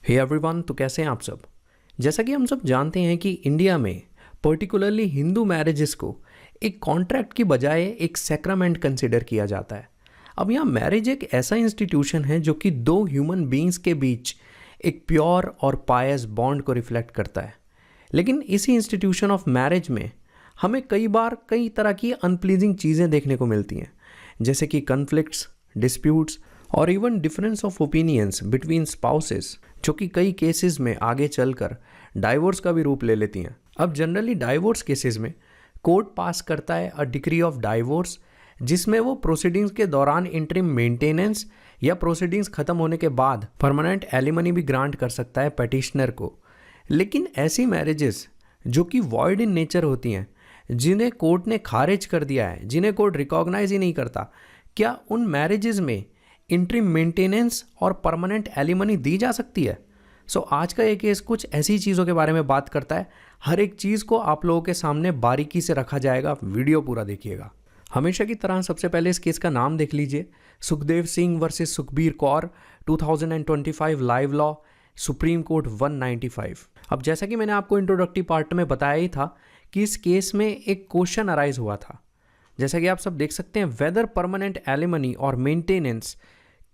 Hey everyone, तो कैसे हैं आप सब। जैसा कि हम सब जानते हैं कि इंडिया में पर्टिकुलरली हिंदू मैरिजेस को एक कॉन्ट्रैक्ट की बजाय एक सैक्रामेंट कंसिडर किया जाता है। अब यहाँ मैरिज एक ऐसा इंस्टीट्यूशन है जो कि दो ह्यूमन बीइंग्स के बीच एक प्योर और पायस बॉन्ड को रिफ्लेक्ट करता है। लेकिन इसी इंस्टीट्यूशन ऑफ मैरिज में हमें कई बार कई तरह की अनप्लीजिंग चीज़ें देखने को मिलती हैं, जैसे कि कन्फ्लिक्ट्स, डिस्प्यूट्स और even difference of opinions between spouses, जो कि कई केसेस में आगे चलकर डाइवोर्स का भी रूप ले लेती हैं। अब जनरली डाइवोर्स केसेस में कोर्ट पास करता है अ डिक्री ऑफ डाइवोर्स, जिसमें वो प्रोसीडिंग्स के दौरान इंटरिम मेंटेनेंस या प्रोसीडिंग्स खत्म होने के बाद परमानेंट एलिमनी भी ग्रांट कर सकता है पेटिशनर को। लेकिन ऐसी मैरिजेस जो कि वॉइड इन नेचर होती हैं, जिन्हें कोर्ट ने खारिज कर दिया है, जिन्हें कोर्ट रिकॉग्नाइज ही नहीं करता, क्या उन मैरिजेस में इंटरिम मेंटेनेंस और परमानेंट एलिमनी दी जा सकती है? सो आज का ये केस कुछ ऐसी चीज़ों के बारे में बात करता है। हर एक चीज़ को आप लोगों के सामने बारीकी से रखा जाएगा, वीडियो पूरा देखिएगा। हमेशा की तरह सबसे पहले इस केस का नाम देख लीजिए, Sukhdev Singh versus Sukhbir Kaur, 2025 live law, supreme court 195। अब जैसा कि मैंने आपको इंट्रोडक्टिव पार्ट में बताया ही था कि इस केस में एक क्वेश्चन अराइज हुआ था, जैसा कि आप सब देख सकते हैं, वेदर परमानेंट एलिमनी और मेंटेनेंस,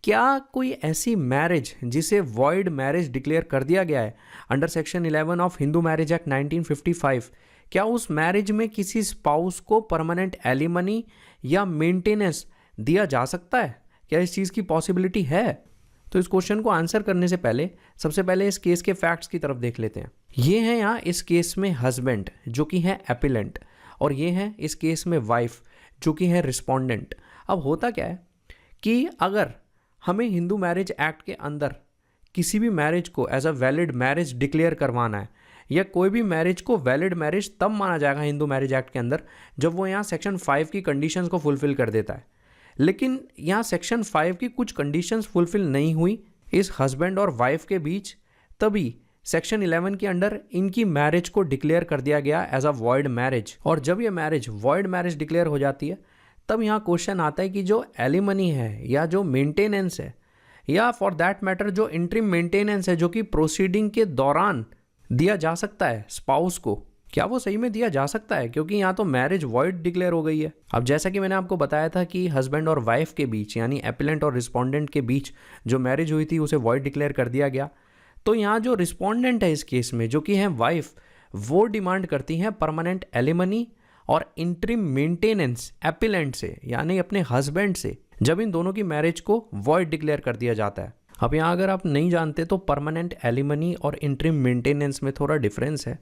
क्या कोई ऐसी मैरिज जिसे वॉइड मैरिज डिक्लेयर कर दिया गया है under section 11 of Hindu marriage act 1955, क्या उस मैरिज में किसी स्पाउस को परमानेंट एलिमनी या मेंटेनेंस दिया जा सकता है? क्या इस चीज़ की पॉसिबिलिटी है? तो इस क्वेश्चन को आंसर करने से पहले सबसे पहले इस केस के फैक्ट्स की तरफ देख लेते हैं। ये हैं यहाँ इस केस में हस्बैंड जो कि है एपिलेंट, और ये हैं इस केस में वाइफ जो कि है रिस्पोंडेंट। अब होता क्या है कि अगर हमें हिंदू मैरिज एक्ट के अंदर किसी भी मैरिज को as a valid marriage declare करवाना है, या कोई भी मैरिज को वैलिड मैरिज तब माना जाएगा हिंदू मैरिज एक्ट के अंदर जब वो यहाँ सेक्शन 5 की कंडीशंस को फुलफिल कर देता है। लेकिन यहाँ सेक्शन 5 की कुछ कंडीशंस फुलफिल नहीं हुई इस हस्बैंड और वाइफ के बीच, तभी सेक्शन 11 के अंडर इनकी मैरिज को डिक्लेयर कर दिया गया एज अ वॉइड मैरिज। और जब ये मैरिज वॉइड मैरिज डिक्लेयर हो जाती है, तब यहाँ क्वेश्चन आता है कि जो एलिमनी है या जो मेंटेनेंस है, या फॉर दैट मैटर जो इंटरिम मेंटेनेंस है जो कि प्रोसीडिंग के दौरान दिया जा सकता है स्पाउस को, क्या वो सही में दिया जा सकता है? क्योंकि यहाँ तो मैरिज वॉइड डिक्लेयर हो गई है। अब जैसा कि मैंने आपको बताया था कि हस्बैंड और वाइफ के बीच, यानी एपिलेंट और रिस्पोंडेंट के बीच जो मैरिज हुई थी उसे वॉइड डिक्लेयर कर दिया गया। तो यहाँ जो रिस्पोंडेंट है इस केस में, जो कि है वाइफ, वो डिमांड करती हैं परमानेंट एलिमनी और इंटरिम मेंटेनेंस एपिलेंट से, यानी अपने हस्बैंड से, जब इन दोनों की मैरिज को वॉइड डिक्लेयर कर दिया जाता है। अब यहाँ अगर आप नहीं जानते तो परमानेंट एलिमनी और इंटरिम मेंटेनेंस में थोड़ा डिफरेंस है।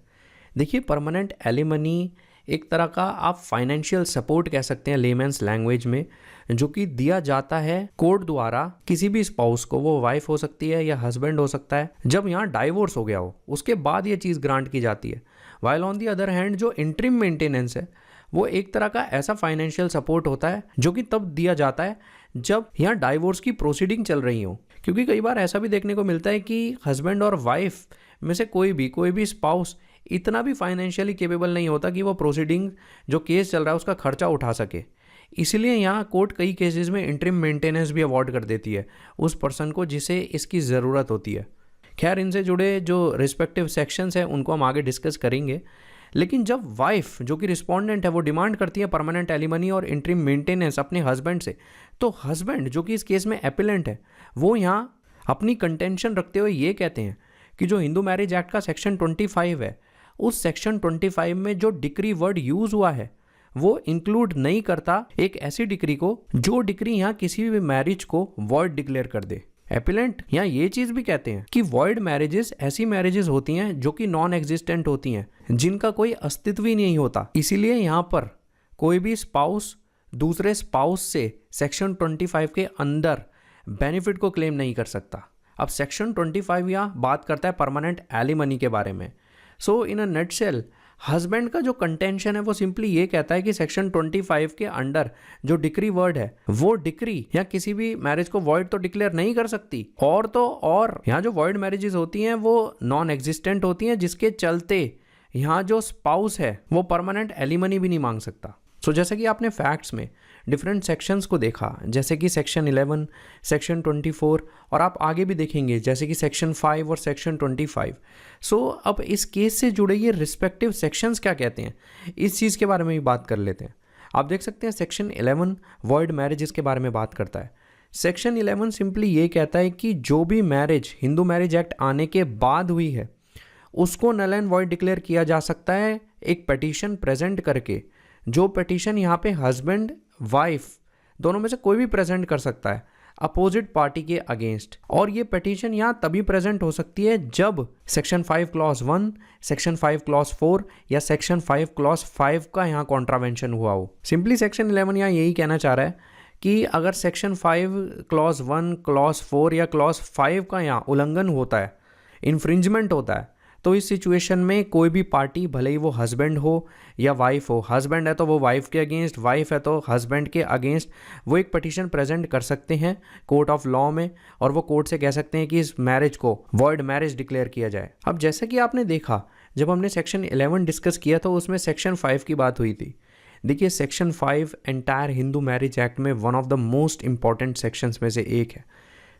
देखिए, परमानेंट एलिमनी एक तरह का आप फाइनेंशियल सपोर्ट कह सकते हैं लेमैन्स लैंग्वेज में, जो कि दिया जाता है कोर्ट द्वारा किसी भी स्पाउस को, वो वाइफ हो सकती है या हस्बैंड हो सकता है, जब यहाँ डाइवोर्स हो गया हो, उसके बाद ये चीज़ ग्रांट की जाती है। While on the other hand जो इंटरिम मेंटेनेंस है, वो एक तरह का ऐसा फाइनेंशियल सपोर्ट होता है जो कि तब दिया जाता है जब यहाँ डाइवोर्स की प्रोसीडिंग चल रही हो। क्योंकि कई बार ऐसा भी देखने को मिलता है कि हस्बैंड और वाइफ में से कोई भी स्पाउस इतना भी फाइनेंशियली केपेबल नहीं होता कि वो प्रोसीडिंग जो केस चल रहा है उसका खर्चा उठा सके। इसलिए यहाँ कोर्ट कई केसेस में इंटरिम मेंटेनेंस भी अवॉर्ड कर देती है उस पर्सन को जिसे इसकी ज़रूरत होती है। खैर, इनसे जुड़े जो रिस्पेक्टिव सेक्शंस हैं उनको हम आगे डिस्कस करेंगे। लेकिन जब वाइफ जो कि रिस्पोंडेंट है वो डिमांड करती है परमानेंट एलिमनी और इंटरिम मेंटेनेंस अपने हस्बैंड से, तो हस्बैंड जो कि इस केस में एपिलेंट है, वो यहाँ अपनी कंटेंशन रखते हुए ये कहते हैं कि जो हिंदू मैरिज एक्ट का सेक्शन 25 है, उस सेक्शन 25 में जो डिक्री वर्ड यूज़ हुआ है वो इंक्लूड नहीं करता एक ऐसी डिक्री को जो डिक्री यहाँ किसी भी मैरिज को वॉइड डिक्लेयर कर दे। एपिलेंट यहाँ ये चीज़ भी कहते हैं कि वॉइड मैरिजेस ऐसी मैरिजेस होती हैं जो कि नॉन एग्जिस्टेंट होती हैं, जिनका कोई अस्तित्व ही नहीं होता। इसीलिए यहाँ पर कोई भी स्पाउस दूसरे स्पाउस से सेक्शन 25 के अंदर बेनिफिट को क्लेम नहीं कर सकता। अब सेक्शन 25 यहाँ बात करता है परमानेंट एलिमनी के बारे में। सो इन अ नटशेल, हस्बैंड का जो कंटेंशन है वो सिंपली ये कहता है कि सेक्शन 25 के अंडर जो डिक्री वर्ड है, वो डिक्री या किसी भी मैरिज को वॉइड तो डिक्लेयर नहीं कर सकती, और तो और यहाँ जो वॉइड मैरिजेस होती हैं वो नॉन एग्जिस्टेंट होती हैं, जिसके चलते यहाँ जो स्पाउस है वो परमानेंट एलिमनी भी नहीं मांग सकता। सो जैसा कि आपने फैक्ट्स में डिफरेंट सेक्शंस को देखा, जैसे कि सेक्शन 11, सेक्शन 24, और आप आगे भी देखेंगे जैसे कि सेक्शन 5 और सेक्शन 25। सो अब इस केस से जुड़े ये रिस्पेक्टिव सेक्शंस क्या कहते हैं, इस चीज़ के बारे में भी बात कर लेते हैं। आप देख सकते हैं सेक्शन 11 वॉइड मैरिजेस के बारे में बात करता है। सेक्शन 11 सिंपली ये कहता है कि जो भी मैरिज हिंदू मैरिज एक्ट आने के बाद हुई है उसको नल एंड वॉइड डिक्लेयर किया जा सकता है एक पिटीशन प्रेजेंट करके। जो पिटीशन यहाँ पे हस्बैंड वाइफ दोनों में से कोई भी प्रेजेंट कर सकता है अपोजिट पार्टी के अगेंस्ट, और ये पिटीशन यहाँ तभी प्रेजेंट हो सकती है जब सेक्शन 5 क्लॉज 1, सेक्शन 5 क्लॉज 4 या सेक्शन 5 क्लॉज 5 का यहाँ कॉन्ट्रावेंशन हुआ हो। सिंपली सेक्शन 11 यहाँ यही कहना चाह रहा है कि अगर सेक्शन 5 क्लॉज 1, क्लॉज 4 या क्लॉज 5 का यहाँ उल्लंघन होता है, इन्फ्रिंजमेंट होता है, तो इस सिचुएशन में कोई भी पार्टी, भले ही वो हस्बैंड हो या वाइफ हो, हस्बैंड है तो वो वाइफ के अगेंस्ट, वाइफ है तो हस्बैंड के अगेंस्ट, वो एक पिटीशन प्रेजेंट कर सकते हैं कोर्ट ऑफ लॉ में, और वो कोर्ट से कह सकते हैं कि इस मैरिज को वॉइड मैरिज डिक्लेयर किया जाए। अब जैसे कि आपने देखा जब हमने सेक्शन 11 डिस्कस किया तो उसमें सेक्शन 5 की बात हुई थी। देखिए section 5 entire Hindu marriage act में one of the most important sections में से एक है।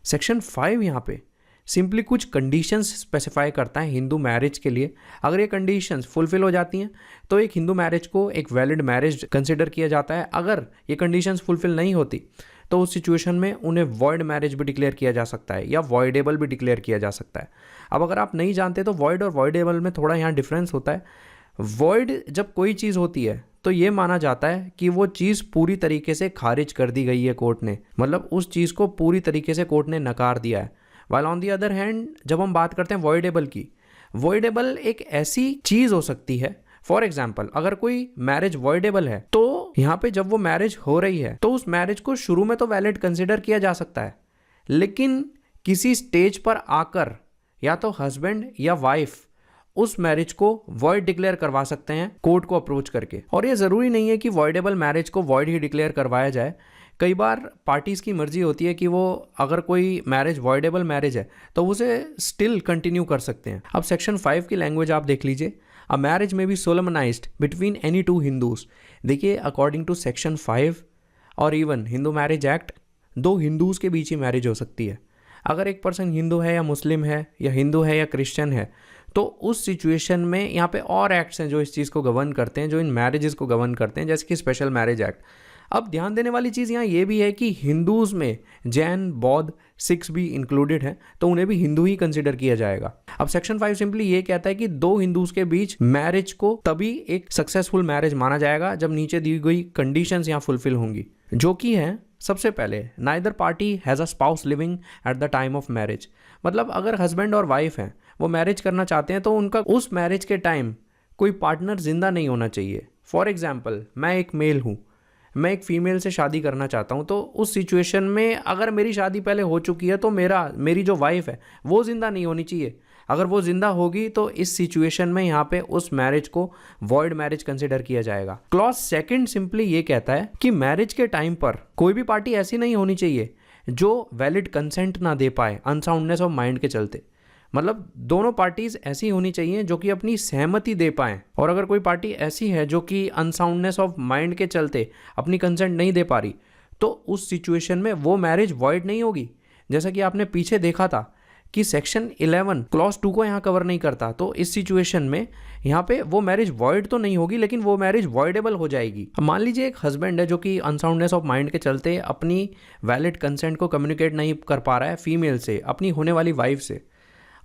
सेक्शन 5 यहाँ पे सिंपली कुछ कंडीशंस स्पेसिफाई करता है हिंदू मैरिज के लिए। अगर ये कंडीशंस फुलफिल हो जाती हैं तो एक हिंदू मैरिज को एक वैलिड मैरिज कंसिडर किया जाता है। अगर ये कंडीशंस फुलफिल नहीं होती तो उस सिचुएशन में उन्हें वॉइड मैरिज भी डिक्लेयर किया जा सकता है या वॉइडेबल भी डिक्लेयर किया जा सकता है। अब अगर आप नहीं जानते तो वॉइड और वॉइडेबल में थोड़ा यहाँ डिफरेंस होता है। वॉइड जब कोई चीज़ होती है तो ये माना जाता है कि वो चीज़ पूरी तरीके से खारिज कर दी गई है कोर्ट ने, मतलब उस चीज़ को पूरी तरीके से कोर्ट ने नकार दिया है। While on the other hand जब हम बात करते हैं वॉइडेबल की, वॉइडेबल एक ऐसी चीज़ हो सकती है, फॉर एग्जाम्पल अगर कोई मैरिज वॉइडेबल है तो यहाँ पे जब वो मैरिज हो रही है तो उस मैरिज को शुरू में तो वैलिड कंसिडर किया जा सकता है, लेकिन किसी स्टेज पर आकर या तो हस्बैंड या वाइफ उस मैरिज को वॉइड डिक्लेयर करवा सकते हैं कोर्ट को अप्रोच करके। और ये ज़रूरी नहीं है कि वॉइडेबल मैरिज को वॉइड ही डिक्लेयर करवाया जाए। कई बार पार्टीज़ की मर्जी होती है कि वो अगर कोई मैरिज वॉइडेबल मैरिज है तो उसे स्टिल कंटिन्यू कर सकते हैं। अब सेक्शन 5 की लैंग्वेज आप देख लीजिए, a marriage may be solemnised between any two Hindus. देखिए अकॉर्डिंग टू सेक्शन 5 और इवन हिंदू मैरिज एक्ट, दो हिंदूज़ के बीच ही मैरिज हो सकती है। अगर एक पर्सन हिंदू है या मुस्लिम है या हिंदू है या क्रिश्चियन है तो उस सिचुएशन में यहाँ पे और एक्ट्स हैं जो इस चीज़ को गवर्न करते हैं, जो इन मैरिजेस को गवर्न करते हैं, जैसे कि स्पेशल मैरिज एक्ट। अब ध्यान देने वाली चीज़ यहाँ ये भी है कि हिंदूज़ में जैन, बौद्ध, सिख्स भी इंक्लूडेड हैं, तो उन्हें भी हिंदू ही कंसिडर किया जाएगा। अब सेक्शन 5 सिंपली ये कहता है कि दो हिंदूज़ के बीच मैरिज को तभी एक सक्सेसफुल मैरिज माना जाएगा जब नीचे दी गई कंडीशंस यहाँ फुलफिल होंगी, जो कि हैं सबसे पहले neither party has a spouse living at the time of marriage. मतलब अगर हस्बैंड और वाइफ हैं, वो मैरिज करना चाहते हैं तो उनका उस मैरिज के टाइम कोई पार्टनर जिंदा नहीं होना चाहिए। फॉर एग्जाम्पल मैं एक मेल हूँ, मैं एक फ़ीमेल से शादी करना चाहता हूँ, तो उस सिचुएशन में अगर मेरी शादी पहले हो चुकी है तो मेरी जो वाइफ है वो ज़िंदा नहीं होनी चाहिए। अगर वो ज़िंदा होगी तो इस सिचुएशन में यहाँ पे उस मैरिज को वॉइड मैरिज कंसिडर किया जाएगा। क्लॉज सेकंड सिंपली ये कहता है कि मैरिज के टाइम पर कोई भी पार्टी ऐसी नहीं होनी चाहिए जो वैलिड कंसेंट ना दे पाए अनसाउंडनेस ऑफ माइंड के चलते। मतलब दोनों पार्टीज़ ऐसी होनी चाहिए जो कि अपनी सहमति दे पाएँ, और अगर कोई पार्टी ऐसी है जो कि अनसाउंडनेस ऑफ माइंड के चलते अपनी कंसेंट नहीं दे पा रही तो उस सिचुएशन में वो मैरिज वॉइड नहीं होगी। जैसा कि आपने पीछे देखा था कि सेक्शन 11 क्लॉज 2 को यहाँ कवर नहीं करता, तो इस सिचुएशन में यहाँ पे वो मैरिज वॉइड तो नहीं होगी लेकिन वो मैरिज वॉइडेबल हो जाएगी। मान लीजिए एक हस्बैंड है जो कि अनसाउंडनेस ऑफ माइंड के चलते अपनी वैलिड कंसेंट को कम्युनिकेट नहीं कर पा रहा है फीमेल से, अपनी होने वाली वाइफ से,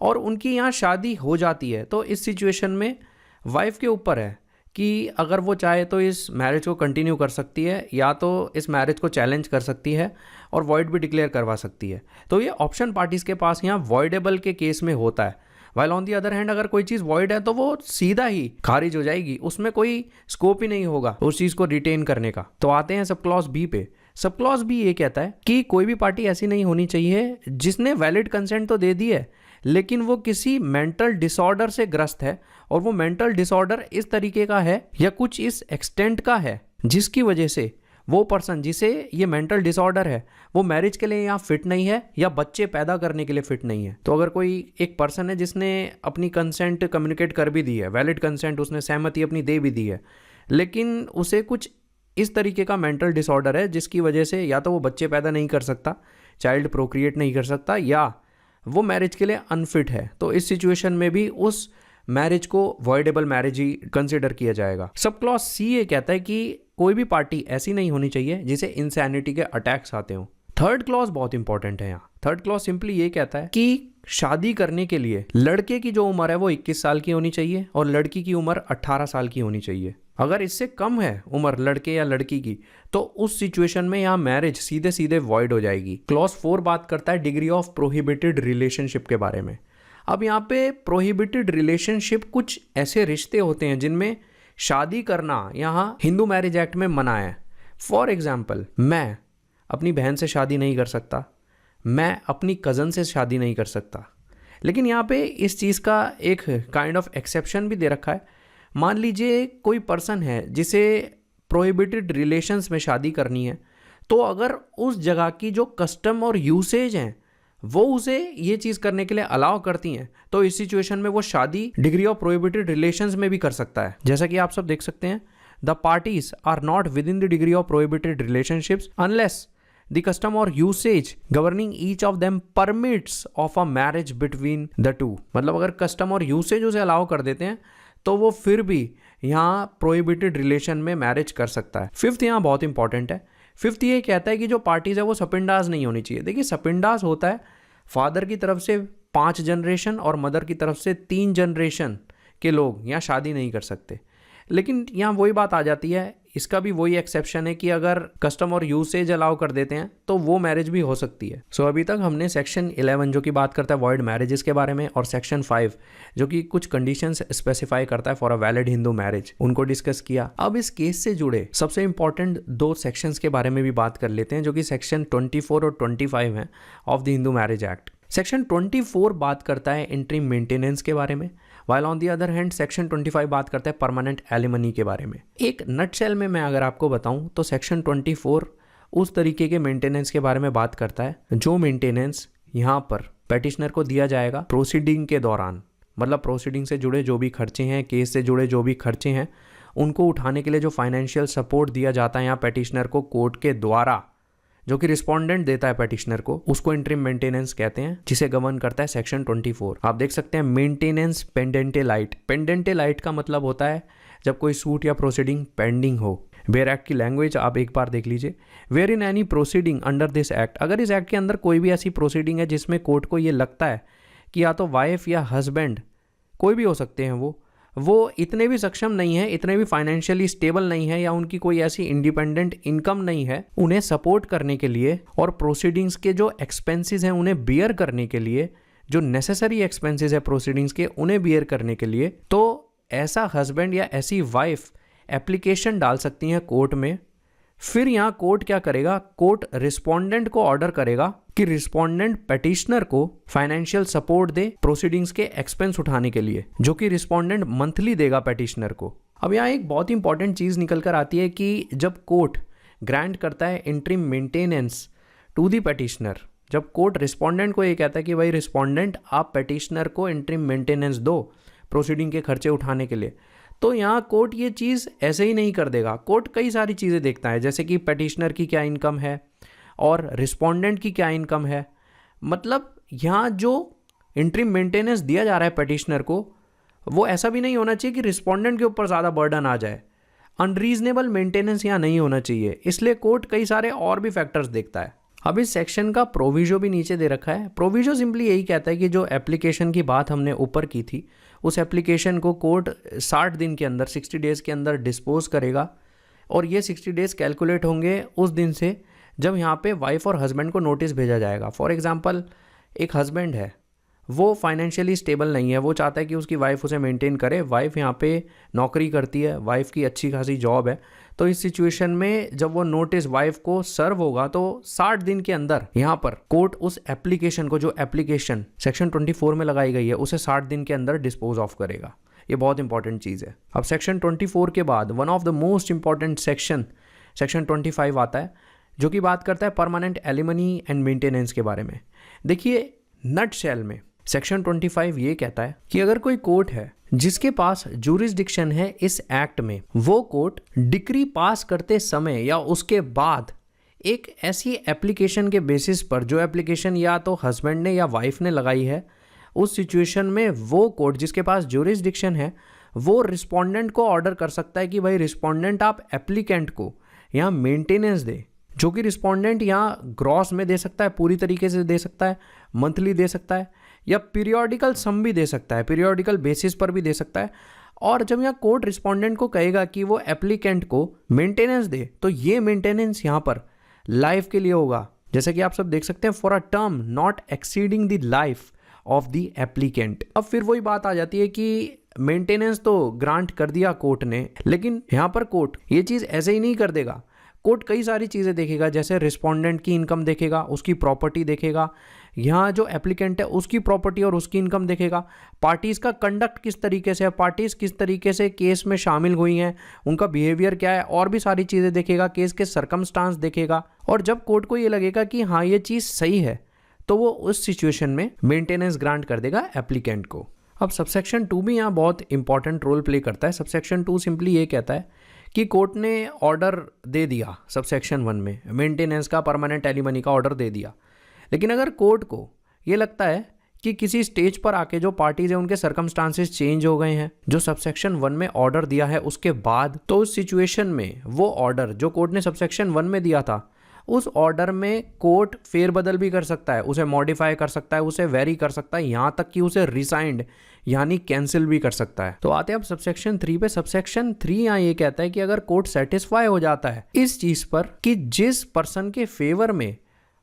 और उनकी यहाँ शादी हो जाती है। तो इस सिचुएशन में वाइफ के ऊपर है कि अगर वो चाहे तो इस मैरिज को कंटिन्यू कर सकती है या तो इस मैरिज को चैलेंज कर सकती है और वॉइड भी डिक्लेयर करवा सकती है। तो ये ऑप्शन पार्टीज़ के पास यहाँ वॉइडेबल के केस में होता है। While on the other hand अगर कोई चीज़ वॉइड है तो वो सीधा ही खारिज हो जाएगी, उसमें कोई स्कोप ही नहीं होगा उस चीज़ को रिटेन करने का। तो आते हैं सब क्लॉज बी पे। सब क्लॉज बी ये कहता है कि कोई भी पार्टी ऐसी नहीं होनी चाहिए जिसने वैलिड कंसेंट तो दे दी है लेकिन वो किसी मेंटल डिसऑर्डर से ग्रस्त है, और वो मेंटल डिसऑर्डर इस तरीके का है या कुछ इस एक्सटेंट का है जिसकी वजह से वो पर्सन जिसे ये मेंटल डिसऑर्डर है वो मैरिज के लिए यहाँ फिट नहीं है या बच्चे पैदा करने के लिए फिट नहीं है। तो अगर कोई एक पर्सन है जिसने अपनी कंसेंट कम्युनिकेट कर भी दी है, वैलिड कंसेंट उसने सहमति अपनी दे भी दी है, लेकिन उसे कुछ इस तरीके का मेंटल डिसऑर्डर है जिसकी वजह से या तो वो बच्चे पैदा नहीं कर सकता, चाइल्ड प्रोक्रिएट नहीं कर सकता, या वो मैरिज के लिए अनफिट है। तो इस सिचुएशन में भी उस मैरिज को वॉइडेबल मैरिज ही कंसिडर किया जाएगा। सब क्लॉज सी ये कहता है कि कोई भी पार्टी ऐसी नहीं होनी चाहिए जिसे इंसैनिटी के अटैक्स आते हों। थर्ड क्लॉज बहुत इंपॉर्टेंट है यहाँ। थर्ड क्लॉज सिंपली ये कहता है कि शादी करने के लिए लड़के की जो उम्र है वो 21 साल की होनी चाहिए और लड़की की उम्र 18 साल की होनी चाहिए। अगर इससे कम है उम्र लड़के या लड़की की तो उस सिचुएशन में यहाँ मैरिज सीधे सीधे वॉइड हो जाएगी। क्लॉज 4 बात करता है डिग्री ऑफ प्रोहिबिटेड रिलेशनशिप के बारे में। अब यहाँ पे प्रोहिबिटेड रिलेशनशिप कुछ ऐसे रिश्ते होते हैं जिनमें शादी करना यहाँ हिंदू मैरिज एक्ट में मना है। फॉर एग्जाम्पल, मैं अपनी बहन से शादी नहीं कर सकता, मैं अपनी कज़न से शादी नहीं कर सकता। लेकिन यहाँ पे इस चीज़ का एक काइंड ऑफ एक्सेप्शन भी दे रखा है। मान लीजिए कोई पर्सन है जिसे प्रोहिबिटेड रिलेशंस में शादी करनी है, तो अगर उस जगह की जो कस्टम और यूसेज हैं वो उसे ये चीज़ करने के लिए अलाउ करती हैं, तो इस सिचुएशन में वो शादी डिग्री ऑफ प्रोहिबिटेड रिलेशंस में भी कर सकता है। जैसा कि आप सब देख सकते हैं, the parties are not within the degree of prohibited relationships unless the custom or usage governing each of them permits of a marriage between the two। मतलब अगर कस्टम और यूसेज उसे अलाउ कर देते हैं तो वो फिर भी यहाँ प्रोहिबिटेड रिलेशन में मैरिज कर सकता है। फिफ्थ यहाँ बहुत इंपॉर्टेंट है। फिफ्थ ये कहता है कि जो पार्टीज है वो सपिंडास नहीं होनी चाहिए। देखिए, सपिंडास होता है फादर की तरफ से 5 जनरेशन और मदर की तरफ से 3 जनरेशन के लोग यहाँ शादी नहीं कर सकते। लेकिन यहाँ वही बात आ जाती है, इसका भी वही एक्सेप्शन है कि अगर कस्टम और यूसेज अलाउ कर देते हैं तो वो मैरिज भी हो सकती है। सो अभी तक हमने सेक्शन 11 जो कि बात करता है वॉइड मैरिजेस के बारे में और सेक्शन 5 जो कि कुछ कंडीशंस स्पेसिफाई करता है for a valid Hindu marriage, उनको डिस्कस किया। अब इस केस से जुड़े सबसे इंपॉर्टेंट 2 सेक्शंस के बारे में भी बात कर लेते हैं जो कि सेक्शन 24 और 25 हैं of the Hindu marriage act. Section 24 बात करता है इंटरिम मेंटेनेंस के बारे में, while on the other hand section 25 बात करता है परमानेंट एलिमनी के बारे में। एक नटशेल में मैं अगर आपको बताऊं तो सेक्शन 24 उस तरीके के मेंटेनेंस के बारे में बात करता है जो मेंटेनेंस यहाँ पर पेटिशनर को दिया जाएगा प्रोसीडिंग के दौरान। मतलब प्रोसीडिंग से जुड़े जो भी खर्चे हैं, केस से जुड़े जो भी खर्चे हैं, उनको उठाने के लिए जो फाइनेंशियल सपोर्ट दिया जाता है यहाँ पेटिशनर को कोर्ट के द्वारा, जो कि रिस्पोंडेंट देता है पेटिशनर को, उसको इंटरिम मेंटेनेंस कहते हैं, जिसे गवर्न करता है सेक्शन 24। आप देख सकते हैं maintenance pendente lite. Pendente lite का मतलब होता है जब कोई सूट या प्रोसीडिंग पेंडिंग हो। वेयर एक्ट की लैंग्वेज आप एक बार देख लीजिए, where in any proceeding under this act. अगर इस एक्ट के अंदर कोई भी ऐसी प्रोसीडिंग है जिसमें कोर्ट को ये लगता है कि या तो वाइफ या हस्बैंड, कोई भी हो सकते हैं, वो इतने भी सक्षम नहीं है, इतने भी फाइनेंशियली स्टेबल नहीं है, या उनकी कोई ऐसी इंडिपेंडेंट इनकम नहीं है उन्हें सपोर्ट करने के लिए और प्रोसीडिंग्स के जो एक्सपेंसेस हैं उन्हें बियर करने के लिए, जो नेसेसरी एक्सपेंसेस है प्रोसीडिंग्स के उन्हें बियर करने के लिए, तो ऐसा हस्बैंड या ऐसी वाइफ एप्लीकेशन डाल सकती हैं कोर्ट में। फिर यहाँ कोर्ट क्या करेगा, कोर्ट रिस्पोंडेंट को ऑर्डर करेगा कि रिस्पोंडेंट पेटिशनर को फाइनेंशियल सपोर्ट दे प्रोसीडिंग्स के एक्सपेंस उठाने के लिए, जो कि रिस्पोंडेंट मंथली देगा पेटिशनर को। अब यहाँ एक बहुत इंपॉर्टेंट चीज़ निकल कर आती है कि जब कोर्ट ग्रांट करता है interim maintenance to the petitioner, जब कोर्ट रिस्पोंडेंट को ये कहता है कि भाई रिस्पोंडेंट आप पेटिशनर को इंटरिम मेंटेनेंस दो प्रोसीडिंग के खर्चे उठाने के लिए, तो यहाँ कोर्ट ये चीज़ ऐसे ही नहीं कर देगा। कोर्ट कई सारी चीज़ें देखता है, जैसे कि पेटिशनर की क्या इनकम है और रिस्पोंडेंट की क्या इनकम है। मतलब यहाँ जो इंटरिम मेंटेनेंस दिया जा रहा है पेटिशनर को, वो ऐसा भी नहीं होना चाहिए कि रिस्पोंडेंट के ऊपर ज़्यादा बर्डन आ जाए। अनरीजनेबल मेंटेनेंस यहाँ नहीं होना चाहिए, इसलिए कोर्ट कई सारे और भी फैक्टर्स देखता है। अब इस सेक्शन का प्रोविजो भी नीचे दे रखा है। प्रोविजो सिंपली यही कहता है कि जो एप्लीकेशन की बात हमने ऊपर की थी, उस एप्लीकेशन को कोर्ट 60 दिन के अंदर, 60 डेज़ के अंदर डिस्पोज करेगा, और ये 60 डेज़ कैलकुलेट होंगे उस दिन से जब यहाँ पे वाइफ और हस्बैंड को नोटिस भेजा जाएगा। फॉर एग्जांपल, एक हस्बैंड है, वो फाइनेंशियली स्टेबल नहीं है, वो चाहता है कि उसकी वाइफ उसे मेंटेन करे। वाइफ यहाँ पे नौकरी करती है, वाइफ की अच्छी खासी जॉब है, तो इस सिचुएशन में जब वो नोटिस वाइफ को सर्व होगा तो 60 दिन के अंदर यहाँ पर कोर्ट उस एप्लीकेशन को, जो एप्लीकेशन सेक्शन 24 में लगाई गई है, उसे 60 दिन के अंदर डिस्पोज ऑफ करेगा। ये बहुत इंपॉर्टेंट चीज़ है। अब सेक्शन 24 के बाद one of the most important section 25 आता है, जो कि बात करता है परमानेंट एलिमनी एंड मेंटेनेंस के बारे में। देखिए, नट शेल में सेक्शन 25 ये कहता है कि अगर कोई कोर्ट है जिसके पास जुरिस्डिक्शन है इस एक्ट में, वो कोर्ट डिक्री पास करते समय या उसके बाद एक ऐसी एप्लीकेशन के बेसिस पर, जो एप्लीकेशन या तो हस्बैंड ने या वाइफ ने लगाई है, उस सिचुएशन में वो कोर्ट जिसके पास जुरिस्डिक्शन है वो रिस्पोंडेंट को ऑर्डर कर सकता है कि भाई रिस्पोंडेंट आप एप्लीकेंट को यहाँ मेंटेनेंस दे, जो कि रिस्पोंडेंट यहाँ ग्रॉस में दे सकता है, पूरी तरीके से दे सकता है, मंथली दे सकता है, या पीरियोडिकल सम भी दे सकता है, पीरियोडिकल बेसिस पर भी दे सकता है। और जब यहाँ कोर्ट रिस्पोंडेंट को कहेगा कि वो एप्लीकेंट को मेंटेनेंस दे, तो ये मेंटेनेंस यहाँ पर लाइफ के लिए होगा, जैसे कि आप सब देख सकते हैं, for a term not exceeding the life of the applicant. अब फिर वही बात आ जाती है कि मेंटेनेंस तो ग्रांट कर दिया कोर्ट ने, लेकिन यहाँ पर कोर्ट ये चीज़ ऐसे ही नहीं कर देगा। कोर्ट कई सारी चीज़ें देखेगा, जैसे रिस्पोंडेंट की इनकम देखेगा, उसकी प्रॉपर्टी देखेगा, यहाँ जो एप्लीकेंट है उसकी प्रॉपर्टी और उसकी इनकम देखेगा, पार्टीज़ का कंडक्ट किस तरीके से है, पार्टीज़ किस तरीके से केस में शामिल हुई हैं, उनका बिहेवियर क्या है, और भी सारी चीज़ें देखेगा, केस के सर्कमस्टांस देखेगा। और जब कोर्ट को ये लगेगा कि हाँ ये चीज़ सही है, तो वो उस सिचुएशन में मेंटेनेंस ग्रांट कर देगा एप्लीकेंट को। अब सबसेक्शन 2 भी यहाँ बहुत इंपॉर्टेंट रोल प्ले करता है। सबसेक्शन 2 सिंपली ये कहता है कि कोर्ट ने ऑर्डर दे दिया सबसेक्शन 1 में, मेंटेनेंस का, परमानेंट एलिमनी का ऑर्डर दे दिया, लेकिन अगर कोर्ट को ये लगता है कि किसी स्टेज पर आके जो पार्टीज है उनके सर्कमस्टांसेस चेंज हो गए हैं जो सबसेक्शन 1 में ऑर्डर दिया है उसके बाद, तो उस सिचुएशन में वो ऑर्डर जो कोर्ट ने सबसेक्शन 1 में दिया था, उस ऑर्डर में कोर्ट फेरबदल भी कर सकता है, उसे मॉडिफाई कर सकता है, उसे वेरी कर सकता है, यहाँ तक कि उसे रिसाइंड यानी कैंसिल भी कर सकता है। तो आते हैं अब सबसेक्शन 3 पे। सबसेक्शन 3 यहाँ ये कहता है कि अगर कोर्ट सेटिस्फाई हो जाता है इस चीज पर कि जिस पर्सन के फेवर में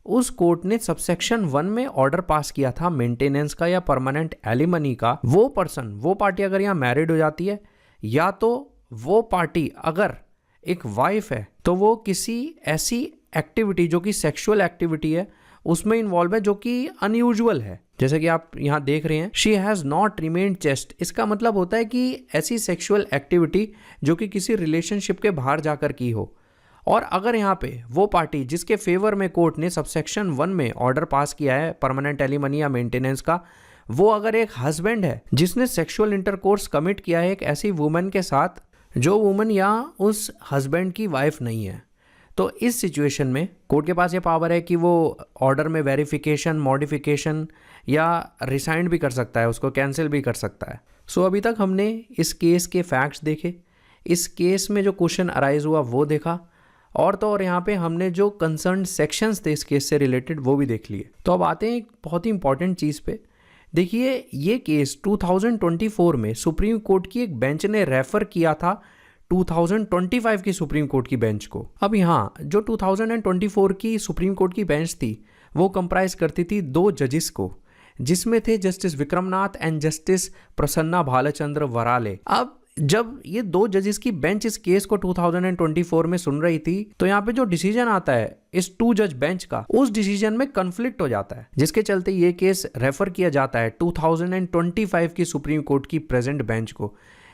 उस कोर्ट ने सबसेक्शन 1 में ऑर्डर पास किया था मेंटेनेंस का या परमानेंट एलिमनी का, वो पर्सन, वो पार्टी अगर यहाँ मैरिड हो जाती है, या तो वो पार्टी अगर एक वाइफ है तो वो किसी ऐसी एक्टिविटी जो कि सेक्सुअल एक्टिविटी है उसमें इन्वॉल्व है जो कि अनयूजुअल है, जैसे कि आप यहाँ देख रहे हैं, she has not remained chest. इसका मतलब होता है कि ऐसी सेक्सुअल एक्टिविटी जो कि किसी रिलेशनशिप के बाहर जाकर की हो। और अगर यहाँ पे वो पार्टी जिसके फेवर में कोर्ट ने सबसेक्शन 1 में ऑर्डर पास किया है परमानेंट एलिमनी या मेंटेनेंस का, वो अगर एक हस्बैंड है जिसने सेक्सुअल इंटरकोर्स कमिट किया है एक ऐसी वुमन के साथ जो वुमन या उस हस्बैंड की वाइफ नहीं है, तो इस सिचुएशन में कोर्ट के पास ये पावर है कि वो ऑर्डर में वेरिफिकेशन, मॉडिफिकेशन या रिसाइंड भी कर सकता है, उसको कैंसिल भी कर सकता है। सो अभी तक हमने इस केस के फैक्ट्स देखे, इस केस में जो क्वेश्चन अराइज हुआ वो देखा, और तो और यहाँ पे हमने जो कंसर्न सेक्शंस थे इस केस से रिलेटेड वो भी देख लिए। तो अब आते हैं एक बहुत ही इंपॉर्टेंट चीज़ पे। देखिए ये केस 2024 में सुप्रीम कोर्ट की एक बेंच ने रेफर किया था 2025 की सुप्रीम कोर्ट की बेंच को। अब यहाँ जो 2024 की सुप्रीम कोर्ट की बेंच थी वो कंप्राइज करती थी 2 जजेस को, जिसमें थे justice Vikramnath and justice Prasanna Bhalchandra Varale. अब जब ये 2 जजेस की बेंच इस केस को 2024 में सुन रही थी, तो यहाँ पे जो डिसीजन आता है इस 2 जज बेंच का, उस डिसीजन में कन्फ्लिक्ट हो जाता है, जिसके चलते ये केस रेफर किया जाता है 2025 की सुप्रीम कोर्ट की प्रेजेंट बेंच को,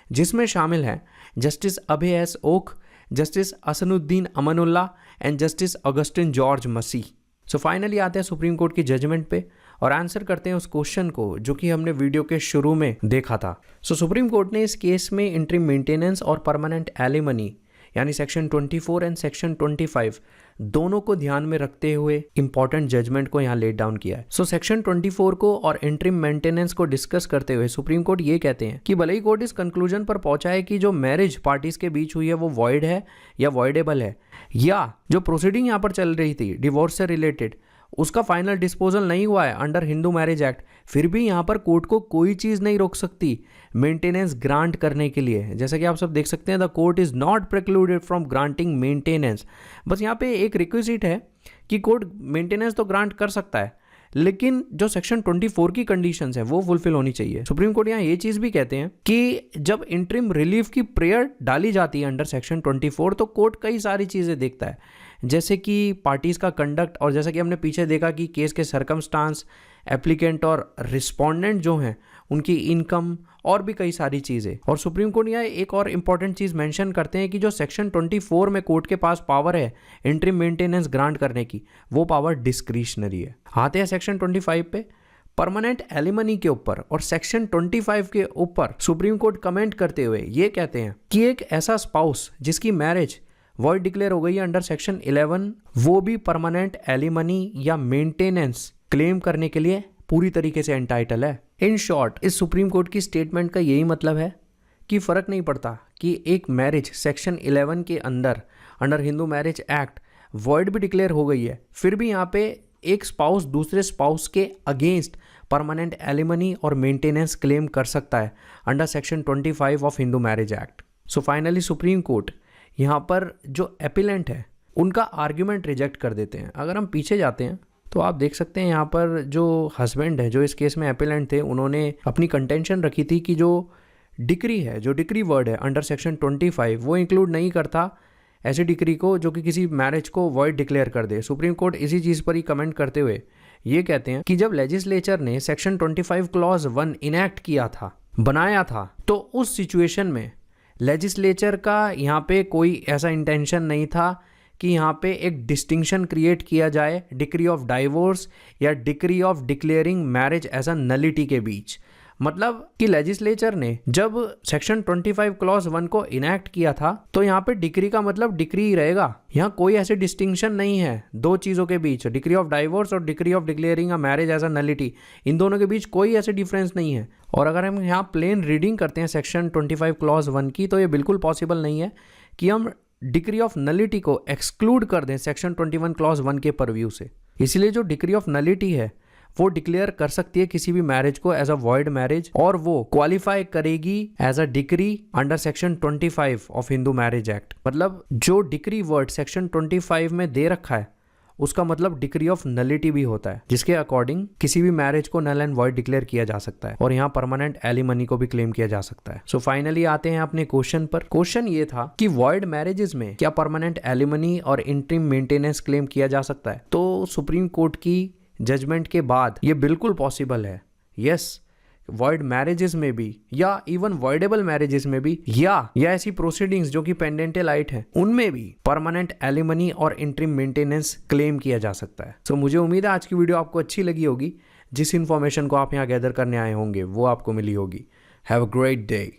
जिसमें शामिल हैं justice Abhay S Oka, justice Ahsanuddin Amanullah and justice Augustine George Masih. So finally आते हैं सुप्रीम कोर्ट की जजमेंट पे और आंसर करते हैं उस क्वेश्चन को जो कि हमने वीडियो के शुरू में देखा था। सो सुप्रीम कोर्ट ने इस केस में इंटरिम मेंटेनेंस और परमानेंट एलिमनी यानी सेक्शन 24 एंड सेक्शन 25 दोनों को ध्यान में रखते हुए इंपॉर्टेंट जजमेंट को यहाँ लेट डाउन किया है। सो सेक्शन 24 को और इंटरिम मेंटेनेंस को डिस्कस करते हुए सुप्रीम कोर्ट ये कहते हैं कि भले ही कोर्ट इस कंक्लूजन पर पहुंचा है कि जो मैरिज पार्टीज के बीच हुई है वो वॉइड है या वॉइडेबल है, या जो प्रोसीडिंग यहाँ पर चल रही थी डिवोर्स से रिलेटेड उसका फाइनल डिस्पोजल नहीं हुआ है अंडर हिंदू मैरिज एक्ट, फिर भी यहाँ पर कोर्ट को कोई चीज़ नहीं रोक सकती मेंटेनेंस ग्रांट करने के लिए। जैसा कि आप सब देख सकते हैं, the court is not precluded from granting maintenance. बस यहाँ पे एक रिक्विजिट है कि कोर्ट मेंटेनेंस तो ग्रांट कर सकता है, लेकिन जो सेक्शन 24 की कंडीशंस है वो फुलफिल होनी चाहिए। सुप्रीम कोर्ट यहाँ ये चीज़ भी कहते हैं कि जब इंटरिम रिलीफ की प्रेयर डाली जाती है अंडर सेक्शन 24 तो कोर्ट कई सारी चीज़ें देखता है, जैसे कि पार्टीज़ का कंडक्ट, और जैसा कि हमने पीछे देखा कि केस के सर्कमस्टांस, एप्लीकेंट और रिस्पोंडेंट जो हैं उनकी इनकम और भी कई सारी चीज़ें। और सुप्रीम कोर्ट यहाँ एक और इम्पॉर्टेंट चीज़ मेंशन करते हैं कि जो सेक्शन 24 में कोर्ट के पास पावर है इंटरिम मेंटेनेंस ग्रांट करने की, वो पावर डिस्क्रिशनरी है। आते हैं सेक्शन 25 पे। परमानेंट एलिमनी के ऊपर और सेक्शन 25 के ऊपर सुप्रीम कोर्ट कमेंट करते हुए ये कहते हैं कि एक ऐसा स्पाउस जिसकी मैरिज वॉइड डिक्लेयर हो गई है अंडर सेक्शन 11, वो भी परमानेंट एलिमनी या मेंटेनेंस क्लेम करने के लिए पूरी तरीके से एंटाइटल है। इन शॉर्ट, इस सुप्रीम कोर्ट की स्टेटमेंट का यही मतलब है कि फ़र्क नहीं पड़ता कि एक मैरिज सेक्शन 11 के under Hindu marriage act void भी डिक्लेयर हो गई है, फिर भी यहाँ पे एक स्पाउस दूसरे स्पाउस के अगेंस्ट परमानेंट एलिमनी और मेंटेनेंस क्लेम कर सकता है under section 25 of Hindu marriage act. So finally supreme court यहाँ पर जो एपिलेंट है उनका आर्ग्यूमेंट रिजेक्ट कर देते हैं। अगर हम पीछे जाते हैं तो आप देख सकते हैं यहाँ पर जो हस्बैंड है, जो इस केस में एपिलेंट थे, उन्होंने अपनी कंटेंशन रखी थी कि जो डिक्री है, जो डिक्री वर्ड है अंडर सेक्शन 25, वो इंक्लूड नहीं करता ऐसी डिक्री को जो कि किसी मैरिज को वॉइड डिक्लेयर कर दे। सुप्रीम कोर्ट इसी चीज़ पर ही कमेंट करते हुए ये कहते हैं कि जब लेजिस्लेचर ने सेक्शन 25 क्लॉज 1 इनैक्ट किया था, बनाया था, तो उस सिचुएशन में लेजिस्लेचर का यहाँ पे कोई ऐसा इंटेंशन नहीं था कि यहाँ पे एक डिस्टिंक्शन क्रिएट किया जाए डिक्री ऑफ डाइवोर्स या decree of declaring marriage as a nullity के बीच। मतलब कि लेजिस्लेचर ने जब सेक्शन 25 क्लॉज 1 को इनैक्ट किया था तो यहाँ पे डिक्री का मतलब डिक्री ही रहेगा। यहाँ कोई ऐसे डिस्टिंक्शन नहीं है दो चीज़ों के बीच, डिक्री ऑफ डाइवोर्स और decree of declaring a marriage as a nullity, इन दोनों के बीच कोई ऐसे डिफरेंस नहीं है। और अगर हम यहाँ प्लेन रीडिंग करते हैं सेक्शन 25 क्लॉज 1 की, तो ये बिल्कुल पॉसिबल नहीं है कि हम डिक्री ऑफ नलिटी को एक्सक्लूड कर दें सेक्शन 21 क्लॉज 1 के परव्यू से। इसलिए जो डिक्री ऑफ नलिटी है वो डिक्लेयर कर सकती है किसी भी मैरिज को एज अ वॉइड मैरिज, और वो क्वालिफाई करेगी as a decree under section 25 of Hindu marriage act. मतलब जो डिक्री वर्ड सेक्शन 25 में दे रखा है उसका मतलब डिक्री ऑफ नलिटी भी होता है, जिसके अकॉर्डिंग किसी भी मैरिज को नल एंड वॉइड डिक्लेयर किया जा सकता है और यहाँ परमानेंट एलिमनी को भी क्लेम किया जा सकता है। सो फाइनली आते हैं अपने क्वेश्चन पर। क्वेश्चन ये था कि वॉइड मैरिजेस में क्या परमानेंट एलिमनी और इंटरिम मेंटेनेंस क्लेम किया जा सकता है। तो सुप्रीम कोर्ट की जजमेंट के बाद ये बिल्कुल पॉसिबल है। यस, वॉइड मैरिजेस में भी या इवन वॉइडेबल मैरिजेस में भी या ऐसी प्रोसीडिंग्स जो कि पेंडेंटल आइट है उनमें भी परमानेंट एलिमनी और इंटरिम मेंटेनेंस क्लेम किया जा सकता है। सो मुझे उम्मीद है आज की वीडियो आपको अच्छी लगी होगी। जिस इन्फॉर्मेशन को आप यहाँ गैदर करने आए होंगे वो आपको मिली होगी। Have a great day.